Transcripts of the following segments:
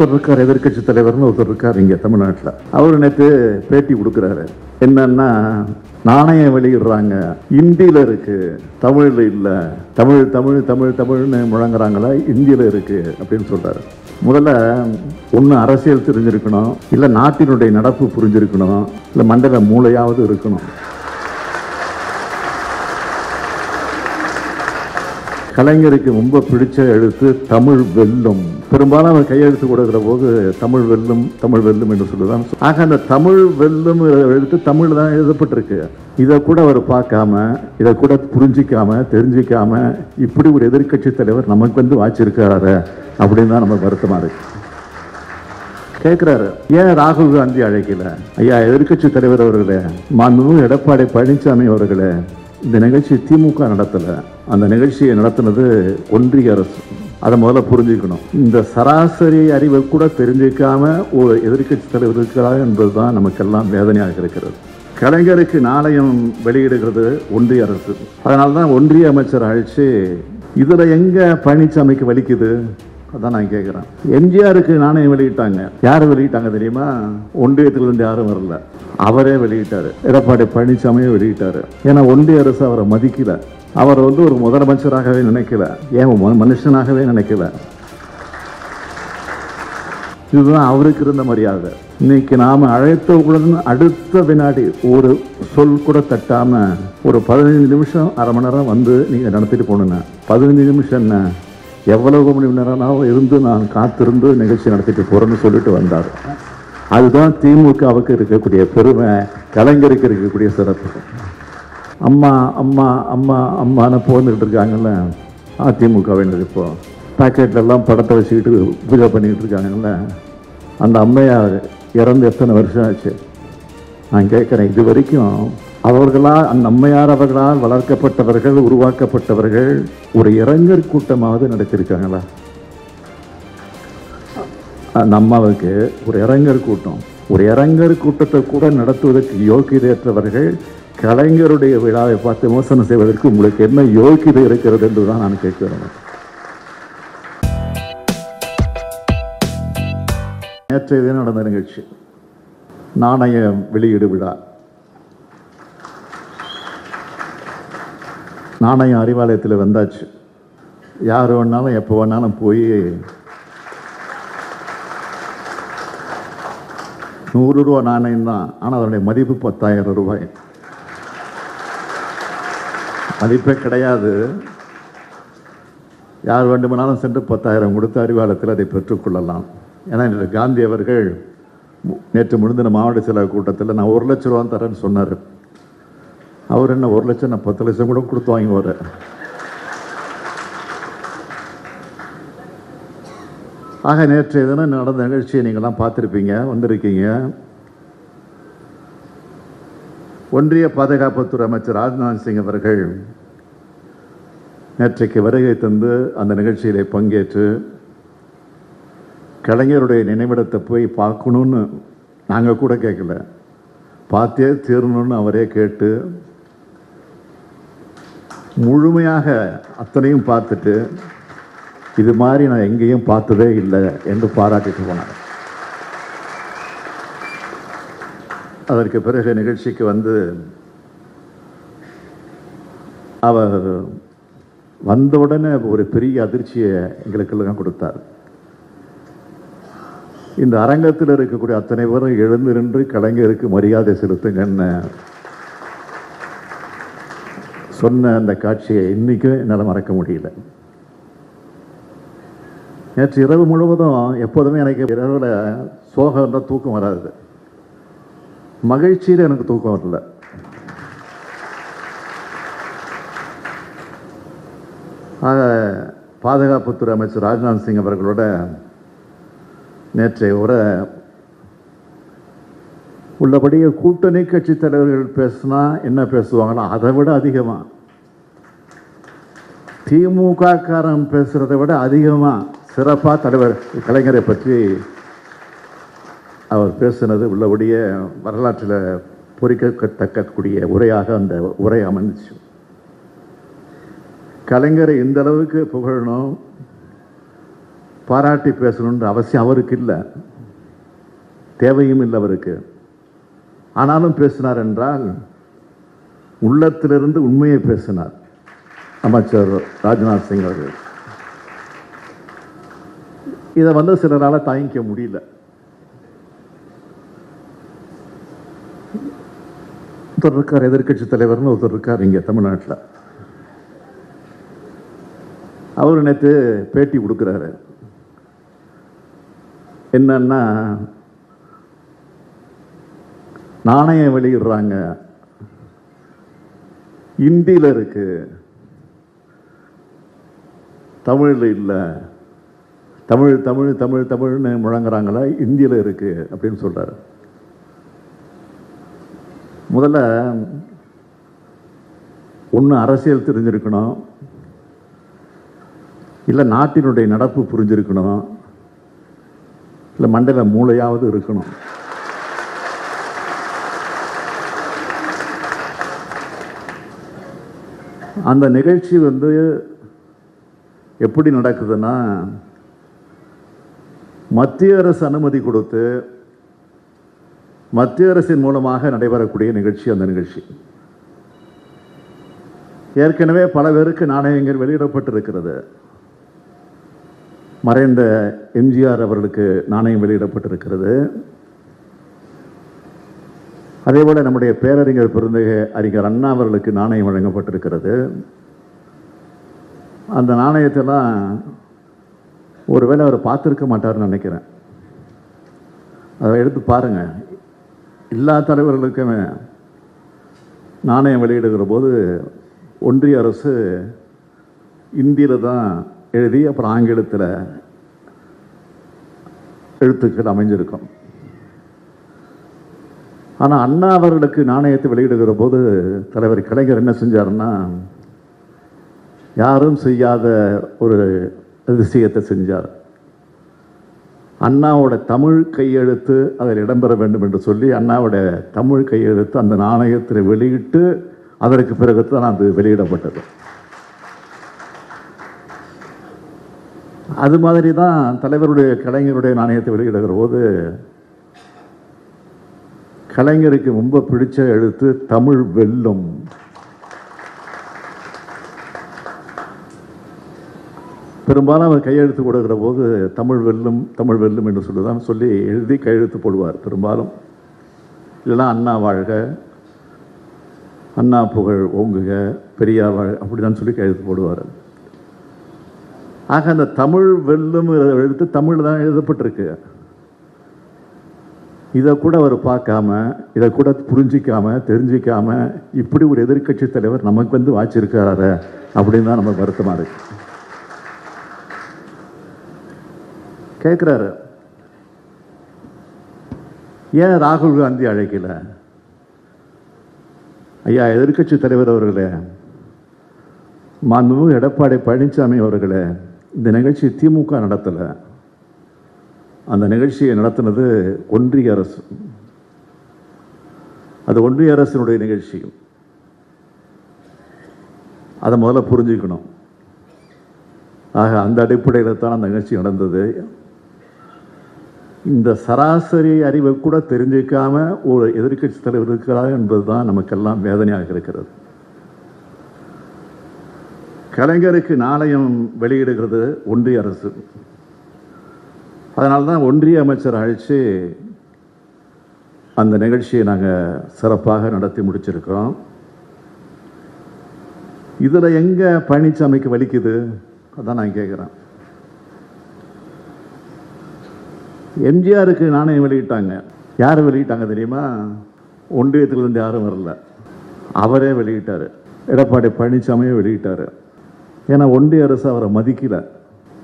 ஒருத்தர் இருக்கார், எதிர்கட்சி தலைவர்னு ஒருத்தர் இருக்கார் இங்கே தமிழ்நாட்டில். அவர் நேற்று பேட்டி கொடுக்குறாரு. என்னன்னா, நாணயம் வெளியிடுறாங்க, இந்தியில் இருக்கு, தமிழில் இல்லை, தமிழ் தமிழ் தமிழ் தமிழ்னு முழங்குறாங்களா, இந்தியில் இருக்கு அப்படின்னு சொல்றாரு. முதல்ல ஒன்று அரசியல் தெரிஞ்சிருக்கணும், இல்லை நாட்டினுடைய நடப்பு புரிஞ்சிருக்கணும், இல்லை மண்டல மூளையாவது இருக்கணும். கலைஞருக்கு ரொம்ப பிடிச்ச எழுத்து தமிழ் வெல்லும். பெரும்பாலும் அவர் கையெழுத்து கொடுக்கிற போது தமிழ் வெல்லும் தமிழ் வெல்லும் என்று சொல்லுதான். ஆக அந்த தமிழ் வெல்லும் எழுத்து தமிழ் தான் எழுதப்பட்டிருக்கு. இதை கூட அவர் பார்க்காம, இதை கூட புரிஞ்சிக்காம தெரிஞ்சிக்காம இப்படி ஒரு எதிர்கட்சி தலைவர் நமக்கு வந்து வாச்சிருக்காரு அப்படின்னு தான் நமக்கு வருத்தமா இருக்கு. கேட்கிறாரு, ஏன் ராகுல் காந்தி அழைக்கல? ஐயா எதிர்கட்சி தலைவர் அவர்களே, மாண்புமிகு எடப்பாடி பழனிசாமி அவர்களே, இந்த நிகழ்ச்சி திமுக நடத்தல, அந்த நிகழ்ச்சியை நடத்தினது ஒன்றிய அரசு. அதை முதல்ல புரிஞ்சுக்கணும். இந்த சராசரி அறிவை கூட தெரிஞ்சிக்காம ஒரு எதிர்கட்சி தலைவர் இருக்கிறார் என்பதுதான் நமக்கெல்லாம் வேதனையாக இருக்கிறது. கலைஞருக்கு நாணயம் வெளியிடுகிறது ஒன்றிய அரசு. அதனால்தான் ஒன்றிய அமைச்சர் அழைச்சு, இதுல எங்க பழனிசாமிக்கு வலிக்குது? அதான் நான் கேட்கிறேன். எம்ஜிஆருக்கு நாணயம் வெளியிட்டாங்க. யாரு வெளியிட்டாங்க தெரியுமா? ஒன்றியத்திலிருந்து யாரும் வரல, அவரே வெளியிட்டாரு. எடப்பாடி பழனிசாமியே வெளியிட்டாரு. ஏன்னா ஒன்றிய அரசு அவரை மதிக்கல. அவர் வந்து ஒரு முதலமைச்சராகவே நினைக்கல, ஏன் மனுஷனாகவே நினைக்கல. இதுதான் அவருக்கு இருந்த மரியாதை. இன்னைக்கு நாம அழைத்தவுடன் அடுத்த வினாடி ஒரு சொல் கூட தட்டாம ஒரு 15 நிமிஷம் அரை மணி நேரம் வந்து நீங்க நடத்திட்டு போனுங்க. 15 நிமிஷம் என்ன, எவ்வளவு மணி நேரம் இருந்து நான் காத்திருந்து நிகழ்ச்சி நடத்திட்டு போறேன்னு சொல்லிட்டு வந்தார். அதுதான் திமுகவுக்கு இருக்கக்கூடிய பெருமை, கலைஞருக்கு இருக்கக்கூடிய சிறப்பு. அம்மா அம்மா அம்மா அம்மான்னு போந்துக்கிட்டு இருக்காங்கல்ல அதிமுகவினர். இப்போ பாக்கெட்ல எல்லாம் படத்தை வச்சுக்கிட்டு பூஜை பண்ணிக்கிட்டு இருக்காங்கல்ல, அந்த அம்மையார் இறந்து எத்தனை வருஷம் ஆச்சு? நான் கேட்குறேன், இது வரைக்கும் அவர்களால், அந்த அம்மையார் அவர்களால் வளர்க்கப்பட்டவர்கள், உருவாக்கப்பட்டவர்கள் ஒரு இளைஞர் கூட்டமாவது நடத்திருக்காங்களா? அந்த அம்மாவுக்கு ஒரு இளைஞர் கூட்டம், ஒரு இளைஞர் கூட்டத்தை கூட நடத்துவதற்கு யோகியதையற்றவர்கள் கலைஞருடைய விழாவை பார்த்து விமர்சனம் செய்வதற்கு உங்களுக்கு என்ன யோகியதை இருக்கிறது என்றுதான் நான் கேட்கிறேன். நேற்றைய தினம் நடந்த நிகழ்ச்சி நாணய வெளியீடு விழா. நாணயம் அறிவாலயத்தில் வந்தாச்சு. யார் வேணாலும் எப்போ வேணாலும் போய் 100 ரூபா நாணயம் தான், ஆனால் அதனுடைய மதிப்பு 10,000 ரூபாய். மதிப்பே கிடையாது. யார் வேண்டுமானாலும் சென்று 10,000 கொடுத்து அறிவாலயத்தில் அதை பெற்றுக்கொள்ளலாம். ஏன்னா காந்தி அவர்கள் நேற்று முடிந்த மாவட்ட செயலக கூட்டத்தில் நான் 1 லட்ச ரூபா தரேன்னு சொன்னார். அவர் என்ன 1 லட்சம், நான் 10 லட்சம் கூட கொடுத்து வாங்கி வர. ஆக நேற்றைய தினம் நடந்த நிகழ்ச்சியை நீங்கள்லாம் பார்த்துருப்பீங்க, வந்திருக்கீங்க. ஒன்றிய பாதுகாப்புத்துறை அமைச்சர் ராஜ்நாத் சிங் அவர்கள் நேற்றைக்கு வருகை தந்து அந்த நிகழ்ச்சியிலே பங்கேற்று கலைஞருடைய நினைவிடத்தை போய் பார்க்கணுன்னு நாங்கள் கூட கேட்கல, பார்த்தே தீரணும்னு அவரே கேட்டு முழுமையாக அத்தனையும் பார்த்துட்டு இது மாதிரி நான் எங்கேயும் பார்த்ததே இல்லை என்று பாராட்டிட்டு போனார். அதற்கு பிறகு நிகழ்ச்சிக்கு வந்து அவர் வந்தவுடனே ஒரு பெரிய அதிர்ச்சியை எங்களுக்கெல்லாம் கொடுத்தார். இந்த அரங்கத்தில் இருக்கக்கூடிய அத்தனை பேரும் எழுந்து நின்று கலைஞருக்கு மரியாதை செலுத்துங்கன்னு சொன்ன அந்த காட்சியை இன்னைக்கும் என்னால் மறக்க முடியல. நேற்று இரவு முழுவதும், எப்போதுமே எனக்கு இரவில் சோகம் இருந்தால் தூக்கம் வராது, மகிழ்ச்சியில் எனக்கு தூக்கம் வரல. ஆக பாதுகாப்புத்துறை அமைச்சர் ராஜ்நாத் சிங் அவர்களோட நேற்றைய உரை உள்ளபடியே கூட்டணி கட்சி தலைவர்கள் பேசினா என்ன பேசுவாங்களோ அதை விட அதிகமாக திமுக காரன் பேசுறதை விட அதிகமாக சிறப்பாக தலைவர் கலைஞரை பற்றி அவர் பேசினது உள்ளபடியே வரலாற்றில் பொறிக்கத்தக்கக்கூடிய உரையாக அந்த உரை அமைந்துச்சு. கலைஞரை இந்த அளவுக்கு புகழணும், பாராட்டி பேசணுன்ற அவசியம் அவருக்கு இல்லை, தேவையும் இல்லை அவருக்கு. ஆனாலும் பேசினார் என்றால் உள்ளத்திலிருந்து உண்மையை பேசினார் அமைச்சர் ராஜ்நாத் சிங் அவர்கள். இதை சிலரால் தாங்கிக்க முடியல. ஒருத்தர் இருக்கார், எதிர்கட்சி தலைவர்னு ஒருத்தர் இருக்கார் இங்கே தமிழ்நாட்டில். அவர் நேற்று பேட்டி கொடுக்குறாரு. என்னன்னா, நாணயம் வெளியிடுறாங்க, இந்தியில் இருக்கு, தமிழில் இல்லை, தமிழ் தமிழ் தமிழ் தமிழ்னு முழங்குறாங்களா, இந்தியில் இருக்கு அப்படின்னு சொல்றாரு. முதல்ல ஒன்று அரசியல் தெரிஞ்சிருக்கணும், இல்லை நாட்டினுடைய நடப்பு புரிஞ்சிருக்கணும், இல்லை மண்டல மூளையாவது இருக்கணும். அந்த நிகழ்ச்சி எப்படி நடக்குதுன்னா, மத்திய அரசு அனுமதி கொடுத்து மத்திய அரசின் மூலமாக நடைபெறக்கூடிய நிகழ்ச்சி. அந்த நிகழ்ச்சி ஏற்கனவே பல பேருக்கு நாணயங்கள் வெளியிடப்பட்டிருக்கிறது. மறைந்த எம்ஜிஆர் அவர்களுக்கு நாணயம் வெளியிடப்பட்டிருக்கிறது. அதேபோல நம்முடைய பேரறிஞர் பெருந்தகை அறிஞர் அண்ணா அவர்களுக்கு நாணயம் வழங்கப்பட்டிருக்கிறது. அந்த நாணயத்தெல்லாம் ஒருவேளை அவர் பார்த்துருக்க மாட்டார்னு நினைக்கிறேன். அதை எடுத்து பாருங்க. எல்லா தலைவர்களுக்குமே நாணயம் வெளியிடுகிற போது ஒன்றிய அரசு இந்தியில் தான் எழுதி அப்புறம் ஆங்கிலத்தில் எழுத்துக்கள் அமைஞ்சிருக்கும். ஆனால் அண்ணா அவர்களுக்கு நாணயத்தை வெளியிடுகிற போது தலைவர் கலைஞர் என்ன செஞ்சாருன்னா, யாரும் செய்யாத ஒரு அதிசயத்தை செஞ்சார். அண்ணாவோட தமிழ் கையெழுத்து அதில் இடம்பெற வேண்டும் என்று சொல்லி அண்ணாவோட தமிழ் கையெழுத்து அந்த நாணயத்தில் வெளியிட்டு அதற்கு பிறகு தான் அது வெளியிடப்பட்டது. அது மாதிரி தான் தலைவருடைய கலைஞருடைய நாணயத்தை வெளியிடுகிற போது கலைஞருக்கு ரொம்ப பிடிச்ச எழுத்து தமிழ் வெல்லும். பெரும்பாலும் அவர் கையெழுத்து கொடுக்கிற போது தமிழ் வெல்லும் தமிழ் வெல்லும் என்று சொல்லி எழுதி கையெழுத்து போடுவார் பெரும்பாலும். இல்லைன்னா அண்ணா வாழ்க, அண்ணா புகழ் ஓங்குக, பெரியார் வாழ்க, அப்படிதான் சொல்லி கையெழுத்து போடுவார். ஆக அந்த தமிழ் வெல்லும் எழுத்து தமிழ் தான் எழுதப்பட்டிருக்கு. இதை கூட அவர் பார்க்காம, இதை கூட புரிஞ்சிக்காம தெரிஞ்சிக்காம இப்படி ஒரு எதிர்கட்சி தலைவர் நமக்கு வாச்சிருக்காரு அப்படின்னு தான் நமக்கு வருத்தமாக இருக்கு. கேட்குறாரு, ஏன் ராகுல் காந்தி அழைக்கல? ஐயா எதிர்கட்சி தலைவர் அவர்களே, மாண்புமிகு எடப்பாடி பழனிசாமி அவர்களே, இந்த நிகழ்ச்சி திமுக நடத்தலை, அந்த நிகழ்ச்சியை நடத்தினது ஒன்றிய அரசு. அது ஒன்றிய அரசினுடைய நிகழ்ச்சி. அதை முதல்ல புரிஞ்சுக்கணும். ஆக அந்த அடிப்படையில் தான் அந்த நிகழ்ச்சி நடந்தது. இந்த சராசரி அறிவை கூட தெரிஞ்சிக்காம ஒரு எதிர்கட்சி தலைவர் இருக்கிறார் என்பதுதான் நமக்கெல்லாம் வேதனையாக இருக்கிறது. கலைஞருக்கு நாணயம் வெளியிடுகிறது ஒன்றிய அரசு. அதனால்தான் ஒன்றிய அமைச்சர் அழைச்சி அந்த நிகழ்ச்சியை நாங்கள் சிறப்பாக நடத்தி முடிச்சிருக்கிறோம். இதில் எங்க பழனிசாமிக்கு வலிக்குது? அதான் நான் கேட்குறேன். எம்ஜிஆருக்கு நாணயம் வெளியிட்டாங்க. யார் வெளியிட்டாங்க தெரியுமா? ஒன்றியத்திலிருந்து யாரும் வரல, அவரே வெளியிட்டார். எடப்பாடி பழனிசாமியே வெளியிட்டார். ஏன்னா ஒன்றிய அரசு அவரை மதிக்கல.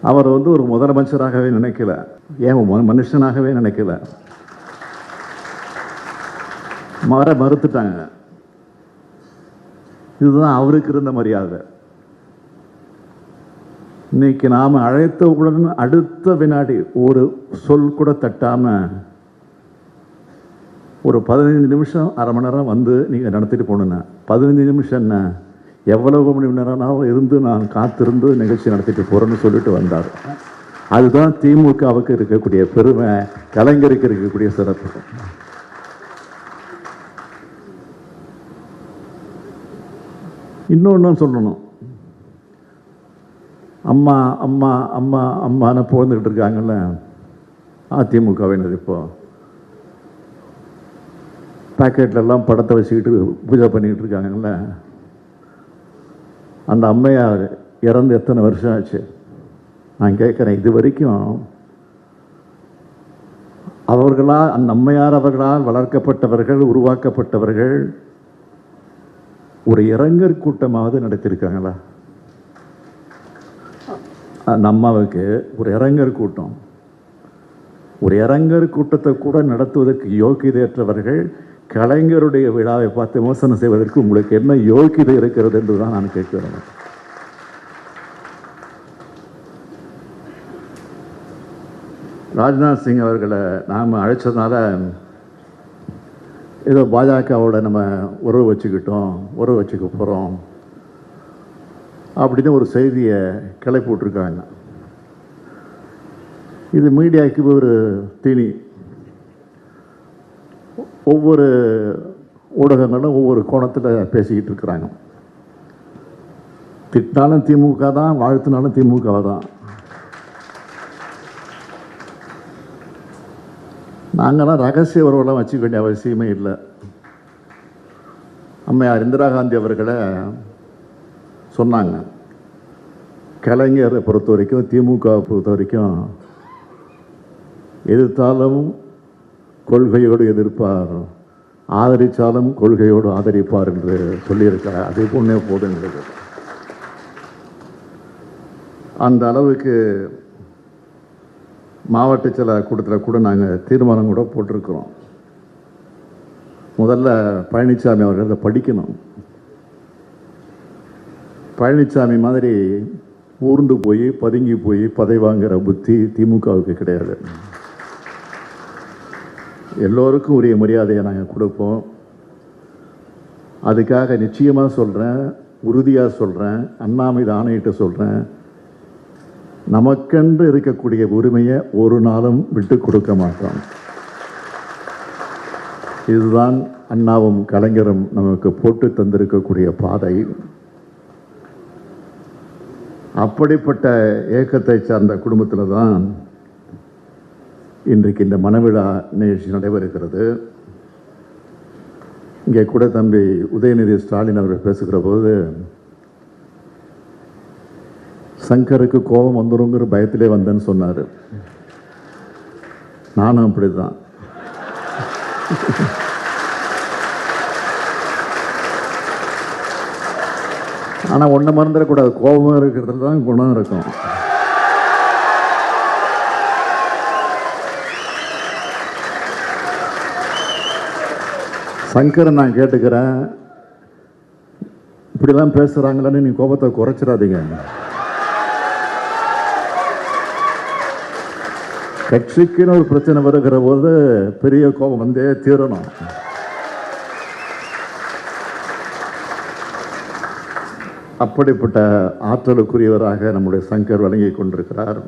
அவர் ஒரு முதலமைச்சராகவே நினைக்கல, ஏன் மனுஷனாகவே நினைக்கல, மறுத்துட்டாங்க. இதுதான் அவருக்கு இருந்த மரியாதை. இன்னைக்கு நாம் அழைத்தவுடன் அடுத்த வினாடி ஒரு சொல் கூட தட்டாம ஒரு 15 நிமிஷம் அரை மணி நேரம் நீங்கள் நடத்திட்டு போகணுண்ணா. 15 நிமிஷம் என்ன, எவ்வளவு மணி நேரம் இருந்து நான் காத்திருந்து நிகழ்ச்சி நடத்திட்டு போகிறேன்னு சொல்லிட்டு வந்தார். அதுதான் திமுகவுக்கு இருக்கக்கூடிய பெருமை, கலைஞருக்கு இருக்கக்கூடிய சிறப்பு. இன்னொன்னும் சொல்லணும். அம்மா அம்மா அம்மா அம்மான்னு போந்துக்கிட்டு இருக்காங்கல்ல அதிமுகவினர். இப்போ பேக்கெட்லாம் படத்தை வச்சுக்கிட்டு பூஜை பண்ணிக்கிட்டு இருக்காங்கல்ல, அந்த அம்மையார் இறந்து எத்தனை வருஷம் ஆச்சு? நான் கேட்குறேன், இது வரைக்கும் அவர்களால், அந்த அம்மையார் அவர்களால் வளர்க்கப்பட்டவர்கள், உருவாக்கப்பட்டவர்கள் ஒரு இரங்கற் கூட்டமாவது நடத்தியிருக்காங்களா? அந்த அம்மாவுக்கு ஒரு இரங்கற் கூட்டம், ஒரு இரங்கற் கூட்டத்தை கூட நடத்துவதற்கு யோக்கியதையற்றவர்கள் கலைஞருடைய விழாவை பார்த்து விமர்சனம் செய்வதற்கு உங்களுக்கு என்ன யோக்கியதை இருக்கிறது என்றுதான் நான் கேட்கிறேன். ராஜ்நாத் சிங் அவர்களை நாம் அழைச்சதுனால ஏதோ பாஜகவோட நம்ம உறவு வச்சுக்க போகிறோம் அப்படின்னு ஒரு செய்தியை கிளப்பி விட்டுருக்காங்க. இது மீடியாவுக்கு ஒரு தீனி. ஒவ்வொரு ஊடகங்களும் ஒவ்வொரு கோணத்தில் பேசிக்கிட்டு இருக்கிறாங்க. திட்டினாலும் திமுக தான், வாழ்த்தினாலும் திமுக தான். நாங்களாம் ரகசிய உறவுலாம் வச்சுக்க வேண்டிய அவசியமே இல்லை. அம்மையார் இந்திரா காந்தி அவர்களை சொன்னாங்க, கலைஞரை பொறுத்த வரைக்கும், திமுகவை பொறுத்த வரைக்கும் எதிர்த்தாலும் கொள்கையோடு எதிர்ப்பார், ஆதரித்தாலும் கொள்கையோடு ஆதரிப்பார் என்று சொல்லியிருக்கிறார். அதே போன்னே போதுங்கிறது. அந்த அளவுக்கு மாவட்ட செயலர் கூட்டத்தில் கூட நாங்கள் தீர்மானம் கூட போட்டிருக்கிறோம். முதல்ல பழனிசாமி அவர்கள் அதை படிக்கணும். பழனிசாமி மாதிரி ஊர்ந்து போய் பதுங்கி போய் பதவி வாங்குகிற புத்தி திமுகவுக்கு கிடையாது. எல்லோருக்கும் உரிய மரியாதையை நாங்கள் கொடுப்போம். அதுக்காக நிச்சயமாக சொல்கிறேன், உறுதியாக சொல்கிறேன், அண்ணா மீது ஆணையிட்டு சொல்கிறேன், நமக்கென்று இருக்கக்கூடிய உரிமையை ஒரு நாளும் விட்டு கொடுக்க மாட்டோம். இதுதான் அண்ணாவும் கலைஞரும் நமக்கு போட்டு தந்திருக்கக்கூடிய பாதை. அப்படிப்பட்ட இயக்கத்தை சார்ந்த குடும்பத்தில் தான் இன்றைக்கு இந்த மனவிழா நிகழ்ச்சி நடைபெறுகிறது. இங்கே கூட தம்பி உதயநிதி ஸ்டாலின் அவர்கள் பேசுகிற போது சங்கருக்கு கோபம் வந்துருங்கிற பயத்திலே வந்தேன்னு சொன்னார். நானும் அப்படிதான். ஆனால் ஒன்றை மறந்துடக்கூடாது, கோபமாக இருக்கிறதுல தான் குணம் இருக்கும். சங்கரை நான் கேட்டுக்கிறேன், இப்படிலாம் பேசுகிறாங்களன்னு நீ கோபத்தை குறைச்சிடாதீங்க. கட்சிக்குன்னு ஒரு பிரச்சனை வருகிற போது பெரிய கோபம் வந்தே தீரணும். அப்படிப்பட்ட ஆற்றலுக்குரியவராக நம்முடைய சங்கர் வழங்கி கொண்டிருக்கிறார்.